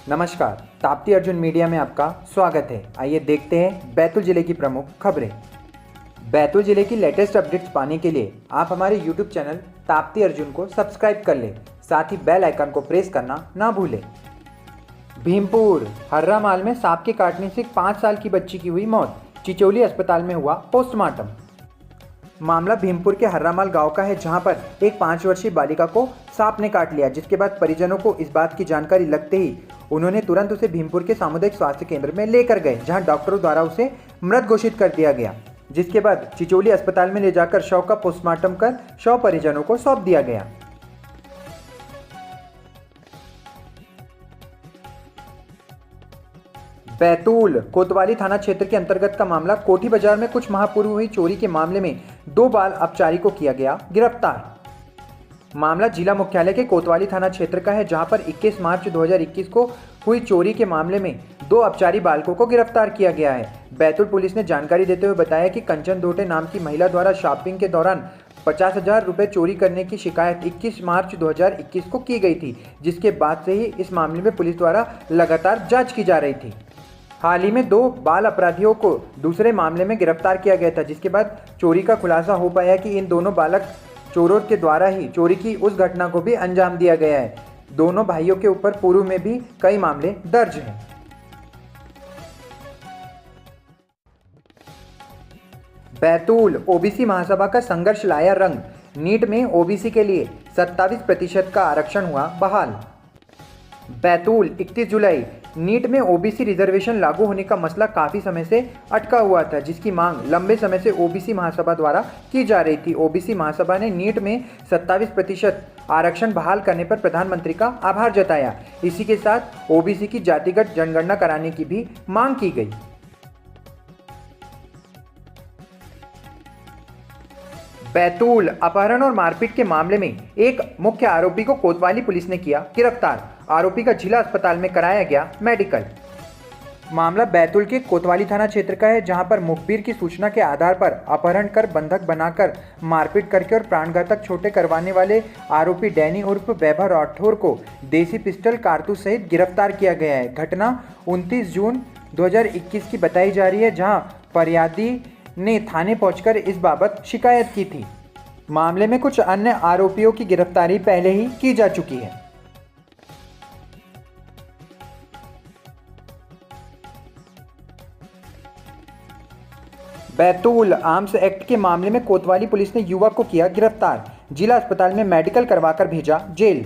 नमस्कार, ताप्ती अर्जुन मीडिया में आपका स्वागत है। आइए देखते हैं बैतूल जिले की प्रमुख खबरें। बैतूल जिले की लेटेस्ट अपडेट्स पाने के लिए आप हमारे YouTube चैनल ताप्ती अर्जुन को सब्सक्राइब कर लें, साथ ही बेल आइकन को प्रेस करना ना भूलें। भीमपुर हर्रा माल में सांप के काटने से 5 साल की बच्ची की हुई मौत, चिचौली अस्पताल में हुआ पोस्टमार्टम। मामला भीमपुर के हर्रामाल गांव का है, जहां पर एक 5 वर्षीय बालिका को सांप ने काट लिया, जिसके बाद परिजनों को इस बात की जानकारी लगते ही उन्होंने तुरंत उसे भीमपुर के सामुदायिक स्वास्थ्य केंद्र में लेकर गए, जहां डॉक्टरों द्वारा उसे मृत घोषित कर दिया गया। जिसके बाद चिचौली अस्पताल में ले जाकर शव का पोस्टमार्टम कर शव परिजनों को सौंप दिया गया। बैतूल कोतवाली थाना क्षेत्र के अंतर्गत का मामला। कोठी बाजार में कुछ माह पूर्व हुई चोरी के मामले में 2 बाल अपचारी को किया गया गिरफ्तार। मामला जिला मुख्यालय के कोतवाली थाना क्षेत्र का है, जहां पर 21 मार्च 2021 को हुई चोरी के मामले में 2 अपचारी बालकों को गिरफ्तार किया गया है। बैतूल पुलिस ने जानकारी देते हुए बताया कि कंचन दोटे नाम की महिला द्वारा शॉपिंग के दौरान 50,000 रुपये चोरी करने की शिकायत 21 मार्च 2021 को की गई थी, जिसके बाद से ही इस मामले में पुलिस द्वारा लगातार जाँच की जा रही थी। हाल ही में 2 बाल अपराधियों को दूसरे मामले में गिरफ्तार किया गया था, जिसके बाद चोरी का खुलासा हो पाया कि इन दोनों बालक चोरों के द्वारा ही चोरी की उस घटना को भी अंजाम दिया गया है। दोनों भाइयों के ऊपर पूर्व में भी कई मामले दर्ज हैं। बैतूल ओबीसी महासभा का संघर्ष लाया रंग। नीट में ओबीसी के लिए 27% का आरक्षण हुआ बहाल। बैतूल 31 जुलाई। नीट में ओबीसी रिजर्वेशन लागू होने का मसला काफ़ी समय से अटका हुआ था, जिसकी मांग लंबे समय से ओबीसी महासभा द्वारा की जा रही थी। ओबीसी महासभा ने नीट में 27% आरक्षण बहाल करने पर प्रधानमंत्री का आभार जताया। इसी के साथ ओबीसी की जातिगत जनगणना कराने की भी मांग की गई। बैतूल अपहरण और मारपीट के मामले में एक मुख्य आरोपी को कोतवाली पुलिस ने किया गिरफ्तार। आरोपी का जिला अस्पताल में कराया गया मेडिकल। मामला बैतूल के कोतवाली थाना क्षेत्र का है, जहां पर मुखबिर की सूचना के आधार पर अपहरण कर बंधक बनाकर मारपीट करके और प्राणघातक चोटें करवाने वाले आरोपी डैनी उर्फ वैभव राठौर को देसी पिस्टल कारतूस सहित गिरफ्तार किया गया है। घटना 29 जून 2021 की बताई जा रही है, जहां फरियादी ने थाने पहुंचकर इस बाबत शिकायत की थी। मामले में कुछ अन्य आरोपियों की गिरफ्तारी पहले ही की जा चुकी है। बैतूल आर्म्स एक्ट के मामले में कोतवाली पुलिस ने युवक को किया गिरफ्तार। जिला अस्पताल में मेडिकल करवाकर भेजा जेल।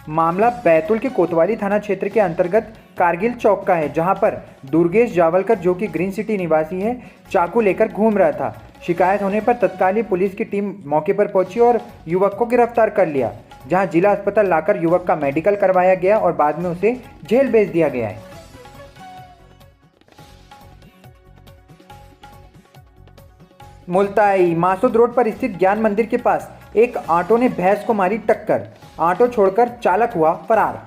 मामला बैतूल के कोतवाली थाना क्षेत्र के अंतर्गत कारगिल चौक का है, जहां पर दुर्गेश जावलकर, जो कि ग्रीन सिटी निवासी है, चाकू लेकर घूम रहा था। शिकायत होने पर तत्कालीन पुलिस की टीम मौके पर पहुंची और युवक को गिरफ्तार कर लिया, जहां जिला अस्पताल लाकर युवक का मेडिकल करवाया गया और बाद में उसे जेल भेज दिया गया है। मुल्ताई मासूद रोड पर स्थित ज्ञान मंदिर के पास एक ऑटो ने भैंस को मारी टक्कर। ऑटो छोड़कर चालक हुआ फरार।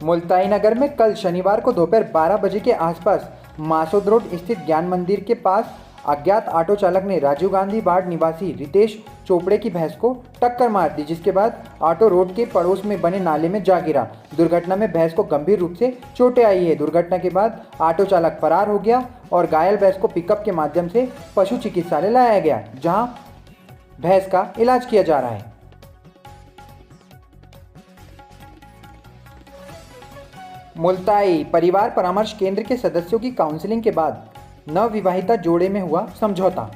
मुल्ताई नगर में कल शनिवार को दोपहर 12 बजे के आसपास मासूद रोड स्थित ज्ञान मंदिर के पास अज्ञात ऑटो चालक ने राजीव गांधी वार्ड निवासी रितेश चोपड़े की भैंस को टक्कर मार दी, जिसके बाद ऑटो रोड के पड़ोस में बने नाले में जा गिरा। दुर्घटना में भैंस को गंभीर रूप से चोटें आई है। दुर्घटना के बाद ऑटो चालक फरार हो गया और घायल भैंस को पिकअप के माध्यम से पशु चिकित्सालय लाया गया, जहां भैंस का इलाज किया जा रहा है। मुल्ताई परिवार परामर्श केंद्र के सदस्यों की काउंसलिंग के बाद नवविवाहिता जोड़े में हुआ समझौता।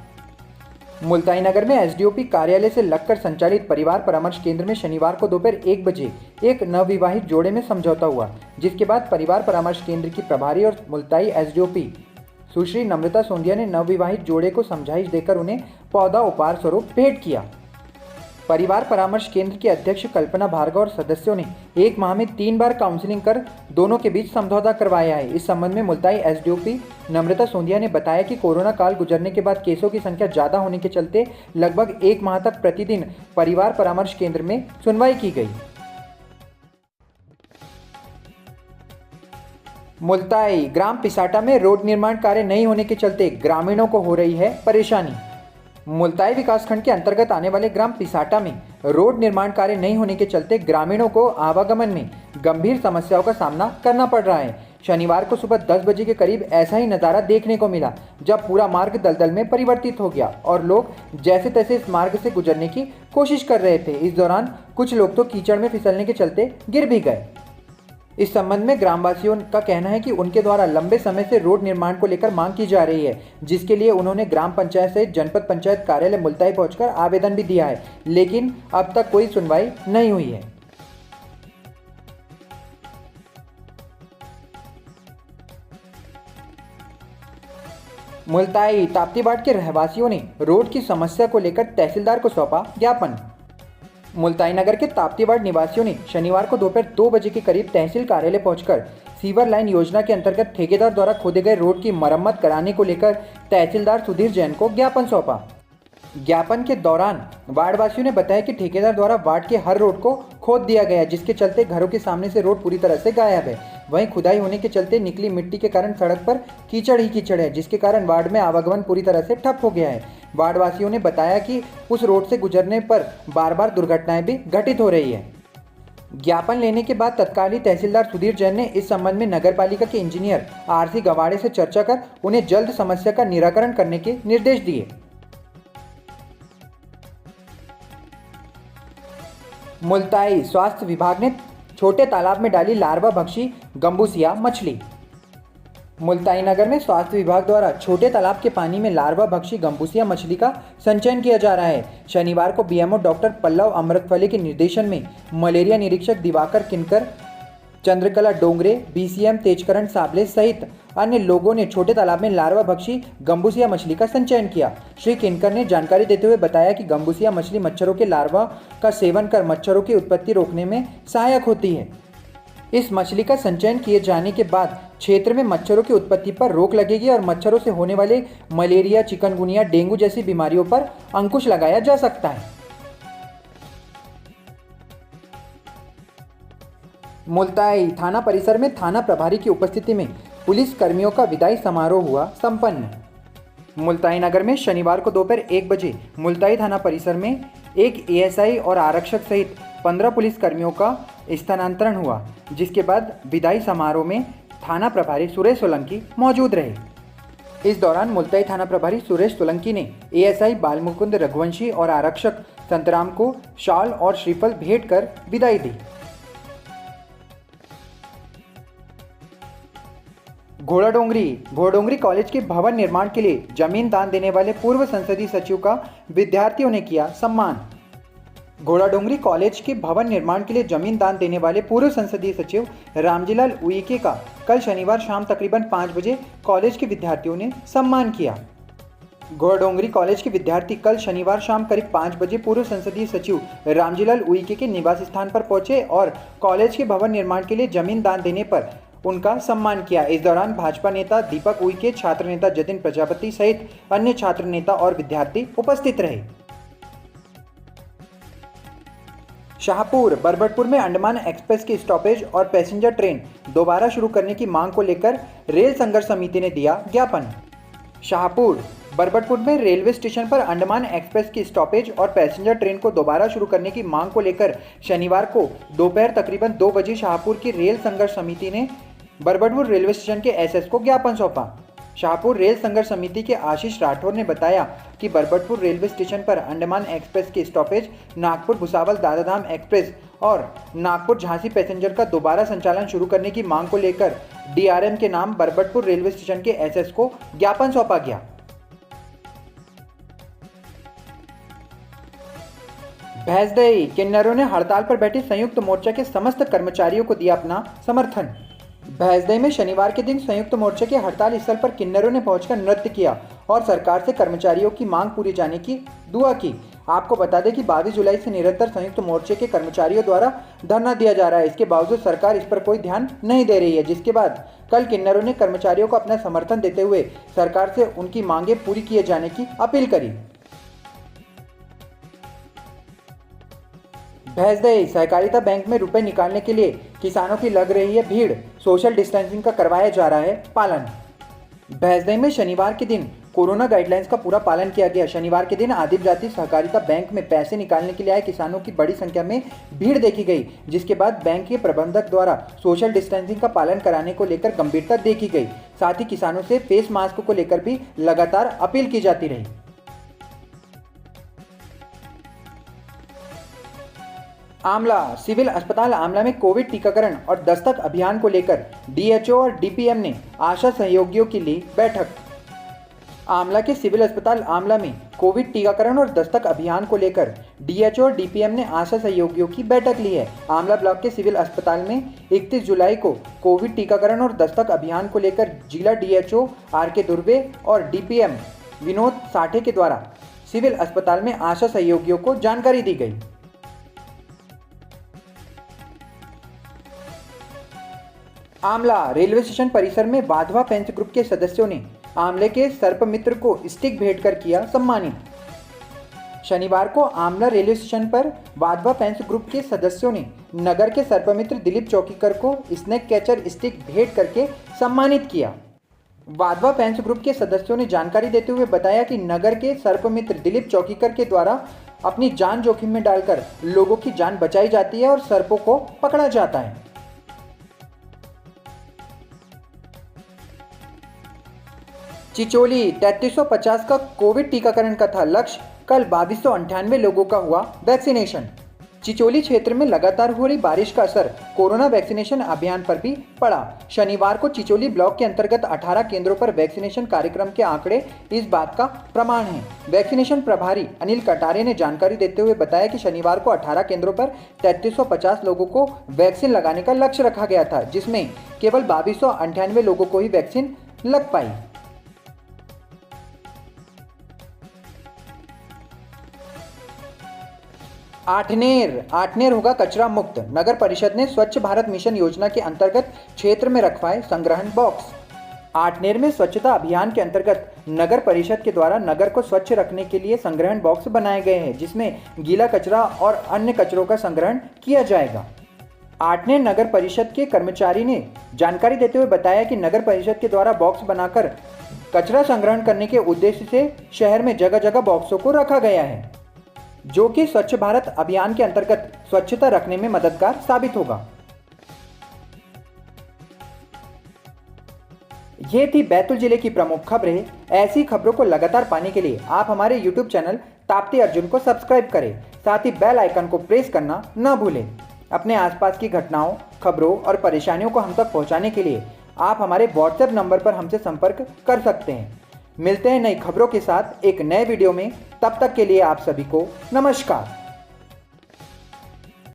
मुल्ताई नगर में एसडीओपी कार्यालय से लगकर संचालित परिवार परामर्श केंद्र में शनिवार को दोपहर 1 बजे एक नवविवाहित जोड़े में समझौता हुआ, जिसके बाद परिवार परामर्श केंद्र की प्रभारी और मुल्ताई एसडीओपी सुश्री नम्रता सोंधिया ने नवविवाहित जोड़े को समझाइश देकर उन्हें पौधा उपहार स्वरूप भेंट किया। परिवार परामर्श केंद्र के अध्यक्ष कल्पना भार्गव और सदस्यों ने 1 माह में 3 बार काउंसलिंग कर दोनों के बीच समझौता करवाया है। इस संबंध में मुल्ताई एसडीओपी नम्रता सोंधिया ने बताया कि कोरोना काल गुजरने के बाद केसों की संख्या ज़्यादा होने के चलते लगभग 1 माह तक प्रतिदिन परिवार परामर्श केंद्र में सुनवाई की गई। मुल्ताई ग्राम पिसाटा में रोड निर्माण कार्य नहीं होने के चलते ग्रामीणों को हो रही है परेशानी। मुल्ताई विकासखंड के अंतर्गत आने वाले ग्राम पिसाटा में रोड निर्माण कार्य नहीं होने के चलते ग्रामीणों को आवागमन में गंभीर समस्याओं का सामना करना पड़ रहा है। शनिवार को सुबह 10 बजे के करीब ऐसा ही नज़ारा देखने को मिला, जब पूरा मार्ग दलदल में परिवर्तित हो गया और लोग जैसे तैसे इस मार्ग से गुजरने की कोशिश कर रहे थे। इस दौरान कुछ लोग तो कीचड़ में फिसलने के चलते गिर भी गए। इस संबंध में ग्रामवासियों का कहना है कि उनके द्वारा लंबे समय से रोड निर्माण को लेकर मांग की जा रही है, जिसके लिए उन्होंने ग्राम पंचायत सहित जनपद पंचायत कार्यालय मुल्ताई पहुंचकर आवेदन भी दिया है, लेकिन अब तक कोई सुनवाई नहीं हुई है। मुल्ताई ताप्तीबाड़ के रहवासियों ने रोड की समस्या को लेकर तहसीलदार को सौंपा ज्ञापन। मुल्ताई नगर के ताप्तीबाड़ निवासियों ने शनिवार को दोपहर 2 बजे के करीब तहसील कार्यालय पहुंचकर सीवर लाइन योजना के अंतर्गत ठेकेदार द्वारा खोदे गए रोड की मरम्मत कराने को लेकर तहसीलदार सुधीर जैन को ज्ञापन सौंपा। ज्ञापन के दौरान वार्डवासियों ने बताया कि ठेकेदार द्वारा वार्ड के हर रोड को खोद दिया गया, जिसके चलते घरों के सामने से रोड पूरी तरह से गायब है। वहीं खुदाई होने के चलते निकली मिट्टी के कारण सड़क पर कीचड़ ही कीचड़ है, जिसके कारण वार्ड में आवागमन पूरी तरह से ठप हो गया है। वार्डवासियों ने बताया कि उस रोड से गुजरने पर बार बार दुर्घटनाएं भी घटित हो रही है। ज्ञापन लेने के बाद तत्कालीन तहसीलदार सुधीर जैन ने इस संबंध में नगरपालिका के इंजीनियर आरसी गवाड़े से चर्चा कर उन्हें जल्द समस्या का निराकरण करने के निर्देश दिए। मुल्ताई स्वास्थ्य विभाग ने छोटे तालाब में डाली लार्वा भक्षी गंबूसिया मछली। मुल्ताई नगर में स्वास्थ्य विभाग द्वारा छोटे तालाब के पानी में लार्वा भक्षी गंबूसिया मछली का संचयन किया जा रहा है। शनिवार को बीएमओ डॉक्टर पल्लव अमृतफले के निर्देशन में मलेरिया निरीक्षक दिवाकर किनकर, चंद्रकला डोंगरे, बीसीएम तेजकरण साबले सहित अन्य लोगों ने छोटे तालाब में लार्वा भक्षी गंबूसिया मछली का संचयन किया। श्री किनकर ने जानकारी देते हुए बताया कि गंबूसिया मछली मच्छरों के लार्वा का सेवन कर मच्छरों की उत्पत्ति रोकने में सहायक होती है। इस मछली का संचयन किए जाने के बाद क्षेत्र में मच्छरों की उत्पत्ति पर रोक लगेगी और मच्छरों से होने वाले मलेरिया, चिकनगुनिया, डेंगू जैसी बीमारियों पर अंकुश लगाया जा सकता है। मुल्ताई थाना परिसर में थाना प्रभारी की उपस्थिति में पुलिस कर्मियों का विदाई समारोह हुआ संपन्न। मुल्ताई नगर में शनिवार को दोपहर 1 बजे मुल्ताई थाना परिसर में एक एएसआई और आरक्षक सहित 15 पुलिस कर्मियों का स्थानांतरण हुआ, जिसके बाद विदाई समारोह में थाना प्रभारी सुरेश सोलंकी मौजूद रहे। इस दौरान मुल्ताई थाना प्रभारी सुरेश सोलंकी ने एएसआई बालमुकुंद रघुवंशी और आरक्षक संतराम को शाल और श्रीफल भेंट कर विदाई दी। घोड़ाडोंगरी कॉलेज के भवन निर्माण के लिए जमीन दान देने वाले पूर्व संसदीय सचिव का विद्यार्थियों ने किया सम्मान। घोड़ाडोंगरी कॉलेज के भवन निर्माण के लिए जमीन दान देने वाले पूर्व संसदीय सचिव रामजीलाल उइके का कल शनिवार शाम तकरीबन 5 बजे कॉलेज के विद्यार्थियों ने सम्मान किया। घोड़ाडोंगरी कॉलेज के विद्यार्थी कल शनिवार शाम करीब 5 बजे पूर्व संसदीय सचिव रामजीलाल उइके के निवास स्थान पर पहुंचे और कॉलेज के भवन निर्माण के लिए जमीन दान देने पर उनका सम्मान किया। इस दौरान भाजपा नेता दीपक उइके, छात्र नेता जतिन प्रजापति सहित अन्य छात्र नेता और विद्यार्थी उपस्थित रहे। शाहपुर बरबटपुर में अंडमान एक्सप्रेस की स्टॉपेज और पैसेंजर ट्रेन दोबारा शुरू करने की मांग को लेकर रेल संघर्ष समिति ने दिया ज्ञापन। शाहपुर बरबटपुर में रेलवे स्टेशन पर अंडमान एक्सप्रेस की स्टॉपेज और पैसेंजर ट्रेन को दोबारा शुरू करने की मांग को लेकर शनिवार को दोपहर तकरीबन 2 बजे शाहपुर की रेल संघर्ष समिति ने बरबटपुर रेलवे स्टेशन के एसएस को ज्ञापन सौंपा। शाहपुर रेल संघर्ष समिति के आशीष राठौर ने बताया कि बरबटपुर रेलवे स्टेशन पर अंडमान एक्सप्रेस की स्टॉपेज, नागपुर भुसावल दादाधाम एक्सप्रेस और नागपुर झांसी पैसेंजर का दोबारा संचालन शुरू करने की मांग को लेकर डीआरएम के नाम बरबटपुर रेलवे स्टेशन के एसएस को ज्ञापन सौंपा गया। भैंसदई किन्नरों ने हड़ताल पर बैठे संयुक्त मोर्चा के समस्त कर्मचारियों को दिया अपना समर्थन। भैंसदई में शनिवार के दिन संयुक्त मोर्चा के हड़ताल स्थल पर किन्नरों ने पहुंचकर नृत्य किया और सरकार से कर्मचारियों की मांग पूरी जाने की दुआ की। आपको बता दें कि 22 जुलाई से निरंतर संयुक्त मोर्चे के कर्मचारियों द्वारा धरना दिया जा रहा है। इसके बावजूद सरकार इस पर कोई ध्यान नहीं दे रही है, जिसके बाद कल किन्नरों ने कर्मचारियों को अपना समर्थन देते हुए सरकार से उनकी मांगें पूरी किए जाने की अपील करी। भैंसदई सहकारिता बैंक में रुपए निकालने के लिए किसानों की लग रही है भीड़, सोशल डिस्टेंसिंग का करवाया जा रहा है पालन। भैंसदई में शनिवार के दिन कोरोना गाइडलाइंस का पूरा पालन किया गया। शनिवार के दिन आदिम जाति सहकारिता बैंक में पैसे निकालने के लिए आए किसानों की बड़ी संख्या में भीड़ देखी गई, जिसके बाद बैंक के प्रबंधक द्वारा सोशल डिस्टेंसिंग का पालन कराने को लेकर गंभीरता देखी गई। साथ ही किसानों से फेस मास्क को लेकर भी लगातार अपील की जाती रही। आमला सिविल अस्पताल आमला में कोविड टीकाकरण और दस्तक अभियान को लेकर डीएचओ और डीपीएम ने आशा सहयोगियों की ली बैठक। आमला के सिविल अस्पताल आमला में कोविड टीकाकरण और दस्तक अभियान को लेकर डीएचओ और डीपीएम ने आशा सहयोगियों की बैठक ली है। आमला ब्लॉक के सिविल अस्पताल में 31 जुलाई को कोविड टीकाकरण और दस्तक अभियान को लेकर जिला डीएचओ आर.के. दुर्वे और डीपीएम विनोद साठे के द्वारा सिविल अस्पताल में आशा सहयोगियों को जानकारी दी गई। आमला रेलवे स्टेशन परिसर में वाधवा पेंच ग्रुप के सदस्यों ने आमले के सर्पमित्र को स्टिक भेंट कर किया सम्मानित। शनिवार को आमला रेलवे स्टेशन पर वाधवा पेंच ग्रुप के सदस्यों ने नगर के सर्पमित्र दिलीप चौकीकर को स्नेक कैचर स्टिक भेंट करके सम्मानित किया। वाधवा पेंच ग्रुप के सदस्यों ने जानकारी देते हुए बताया कि नगर के सर्पमित्र दिलीप चौकीकर के द्वारा अपनी जान जोखिम में डालकर लोगों की जान बचाई जाती है और सर्पों को पकड़ा जाता है। चिचोली 3350 का कोविड टीकाकरण का था लक्ष्य, कल 2298 लोगों का हुआ वैक्सीनेशन। चिचोली क्षेत्र में लगातार हो रही बारिश का असर कोरोना वैक्सीनेशन अभियान पर भी पड़ा। शनिवार को चिचोली ब्लॉक के अंतर्गत 18 केंद्रों पर वैक्सीनेशन कार्यक्रम के आंकड़े इस बात का प्रमाण हैं। वैक्सीनेशन प्रभारी अनिल कटारे ने जानकारी देते हुए बताया कि शनिवार को 18 केंद्रों पर 3350 लोगों को वैक्सीन लगाने का लक्ष्य रखा गया था, जिसमें केवल 2298 लोगों को ही वैक्सीन लग पाई। आठनेर होगा कचरा मुक्त। नगर परिषद ने स्वच्छ भारत मिशन योजना के अंतर्गत क्षेत्र में रखवाए संग्रहण बॉक्स। आठनेर में स्वच्छता अभियान के अंतर्गत नगर परिषद के द्वारा नगर को स्वच्छ रखने के लिए संग्रहण बॉक्स बनाए गए हैं, जिसमें गीला कचरा और अन्य कचरों का संग्रहण किया जाएगा। आठनेर नगर परिषद के कर्मचारी ने जानकारी देते हुए बताया कि नगर परिषद के द्वारा बॉक्स बनाकर कचरा संग्रहण करने के उद्देश्य से शहर में जगह जगह बॉक्सों को रखा गया है, जो कि स्वच्छ भारत अभियान के अंतर्गत स्वच्छता रखने में मददगार साबित होगा। ये थी बैतूल जिले की प्रमुख खबरें। ऐसी खबरों को लगातार पाने के लिए आप हमारे YouTube चैनल ताप्ती अर्जुन को सब्सक्राइब करें, साथ ही बेल आइकन को प्रेस करना न भूलें। अपने आसपास की घटनाओं, खबरों और परेशानियों को हम तक पहुंचाने के लिए आप हमारे WhatsApp नंबर पर हमसे संपर्क कर सकते हैं। मिलते हैं नई खबरों के साथ एक नए वीडियो में। तब तक के लिए आप सभी को नमस्कार।